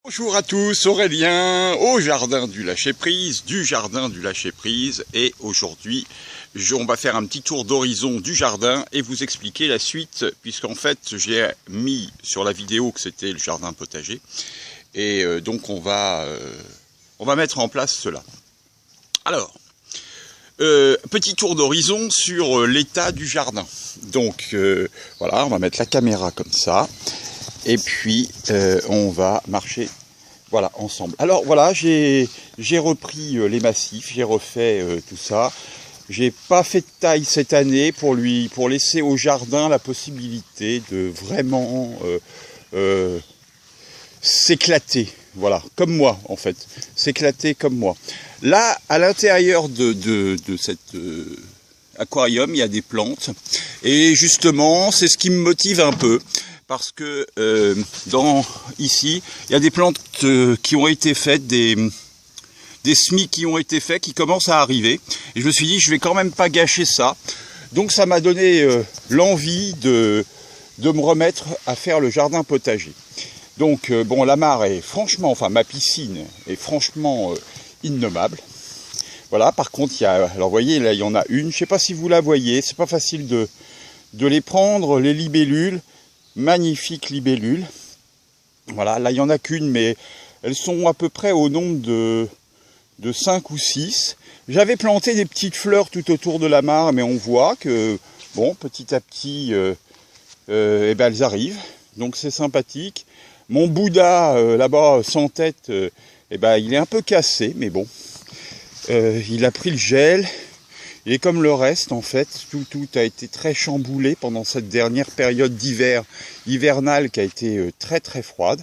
Bonjour à tous, Aurélien, au jardin du lâcher-prise, et aujourd'hui on va faire un petit tour d'horizon du jardin et vous expliquer la suite, puisqu'en fait j'ai mis sur la vidéo que c'était le jardin potager, et donc on va mettre en place cela. Alors, petit tour d'horizon sur l'état du jardin. Donc voilà, on va mettre la caméra comme ça. Et puis on va marcher voilà ensemble. Alors voilà, j'ai repris les massifs, j'ai refait tout ça. J'ai pas fait de taille cette année pour laisser au jardin la possibilité de vraiment s'éclater. Voilà, comme moi en fait, s'éclater comme moi. Là, à l'intérieur de cet aquarium, il y a des plantes. Et justement, c'est ce qui me motive un peu. Parce que ici, il y a des plantes qui ont été faites, des semis qui ont été faits, qui commencent à arriver. Et je me suis dit, je vais quand même pas gâcher ça. Donc ça m'a donné l'envie de me remettre à faire le jardin potager. Donc bon, la mare est franchement, enfin ma piscine est franchement innommable. Voilà, par contre, il y a, alors vous voyez, là il y en a une, je sais pas si vous la voyez, c'est pas facile de les prendre, les libellules. Magnifique libellule. Voilà, là il n'y en a qu'une, mais elles sont à peu près au nombre de 5 ou 6. J'avais planté des petites fleurs tout autour de la mare, mais on voit que, bon, petit à petit, eh ben, elles arrivent. Donc c'est sympathique. Mon Bouddha, là-bas, sans tête, eh ben, il est un peu cassé, mais bon. Il a pris le gel. Il est comme le reste en fait, tout a été très chamboulé pendant cette dernière période hivernale qui a été très très froide.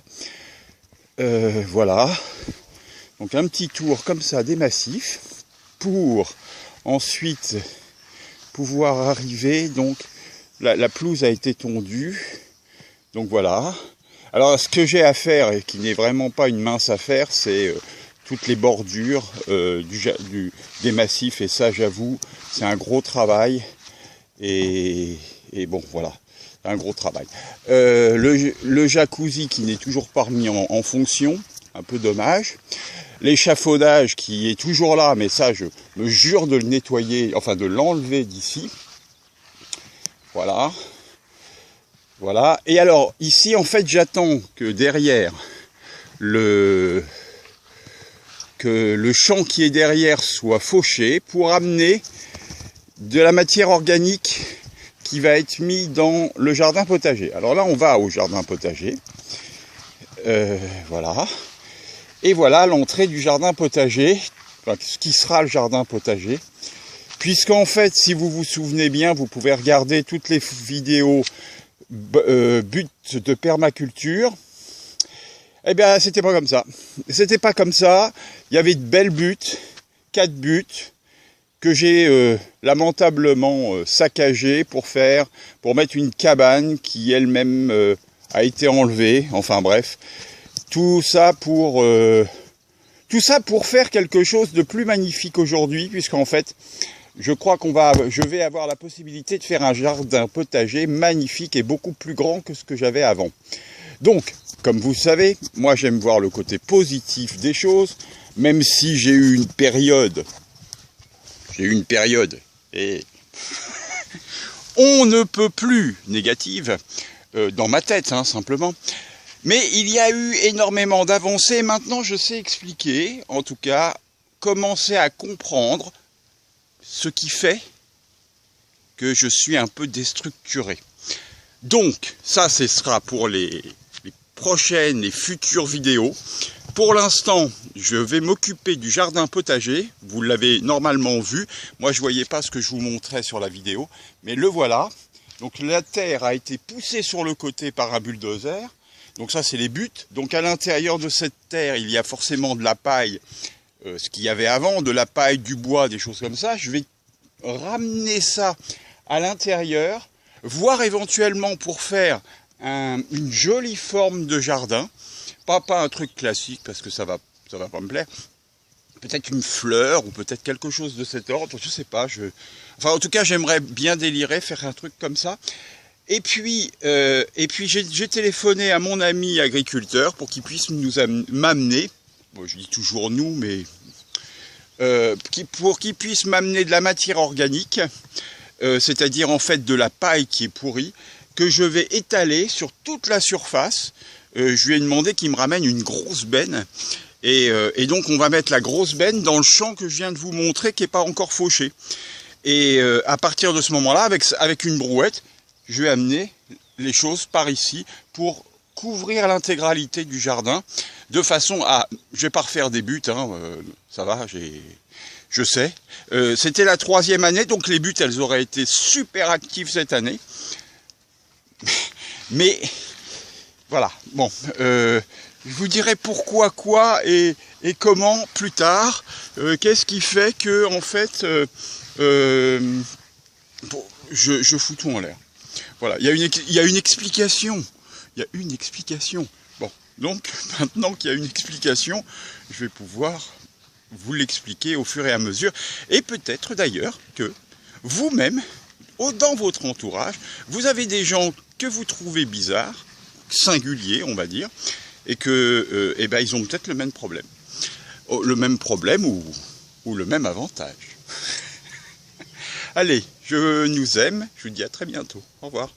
Voilà, donc un petit tour comme ça des massifs pour ensuite pouvoir arriver. Donc la pelouse a été tondue, donc voilà. Alors ce que j'ai à faire et qui n'est vraiment pas une mince affaire, c'est toutes les bordures des massifs, et ça j'avoue c'est un gros travail, et bon voilà, un gros travail. Le jacuzzi qui n'est toujours pas remis en fonction, un peu dommage. L'échafaudage qui est toujours là, mais ça je me jure de le nettoyer, enfin de l'enlever d'ici. Voilà. Voilà, et alors ici en fait j'attends que derrière le champ qui est derrière soit fauché pour amener de la matière organique qui va être mise dans le jardin potager. Alors là, on va au jardin potager. Voilà. Et voilà l'entrée du jardin potager, enfin, ce qui sera le jardin potager. Puisqu'en fait, si vous vous souvenez bien, vous pouvez regarder toutes les vidéos buts de permaculture. Eh bien, c'était pas comme ça. C'était pas comme ça. Il y avait de belles buttes, 4 buttes, que j'ai lamentablement saccagées pour mettre une cabane qui elle-même a été enlevée. Enfin bref, tout ça pour faire quelque chose de plus magnifique aujourd'hui, puisqu'en fait, je crois je vais avoir la possibilité de faire un jardin potager magnifique et beaucoup plus grand que ce que j'avais avant. Donc, comme vous savez, moi j'aime voir le côté positif des choses, même si j'ai eu une période, et on ne peut plus négative, dans ma tête hein, simplement, mais il y a eu énormément d'avancées. Maintenant je sais expliquer, en tout cas, commencer à comprendre ce qui fait que je suis un peu déstructuré. Donc, ça, ce sera pour les prochaines et futures vidéos. Pour l'instant, je vais m'occuper du jardin potager. Vous l'avez normalement vu. Moi, je ne voyais pas ce que je vous montrais sur la vidéo, mais le voilà. Donc, la terre a été poussée sur le côté par un bulldozer. Donc, ça, c'est les buts. Donc, à l'intérieur de cette terre, il y a forcément de la paille, ce qu'il y avait avant, de la paille, du bois, des choses comme ça. Je vais ramener ça à l'intérieur, voire éventuellement pour faire une jolie forme de jardin, pas un truc classique parce que ça va pas me plaire, peut-être une fleur ou peut-être quelque chose de cet ordre, je sais pas, enfin en tout cas j'aimerais bien délirer, faire un truc comme ça, j'ai téléphoné à mon ami agriculteur pour qu'il puisse m'amener, bon, je dis toujours nous, mais pour qu'il puisse m'amener de la matière organique, c'est-à-dire en fait de la paille qui est pourrie, que je vais étaler sur toute la surface. Je lui ai demandé qu'il me ramène une grosse benne, et donc on va mettre la grosse benne dans le champ que je viens de vous montrer, qui n'est pas encore fauché. Et à partir de ce moment-là, avec une brouette, je vais amener les choses par ici pour couvrir l'intégralité du jardin, de façon à... Je vais pas refaire des buttes, hein, ça va, je sais. C'était la 3e année, donc les buttes, elles auraient été super actives cette année. Mais, voilà, bon, je vous dirai pourquoi, quoi et comment plus tard. Qu'est-ce qui fait que, en fait, je fous tout en l'air. Voilà, il y a une explication. Il y a une explication. Bon, donc maintenant qu'il y a une explication, je vais pouvoir vous l'expliquer au fur et à mesure. Et peut-être d'ailleurs que vous-même, dans votre entourage, vous avez des gens que vous trouvez bizarres, singuliers, on va dire, et que eh ben, ils ont peut-être le même problème. Le même problème ou le même avantage. Allez, je nous aime, je vous dis à très bientôt. Au revoir.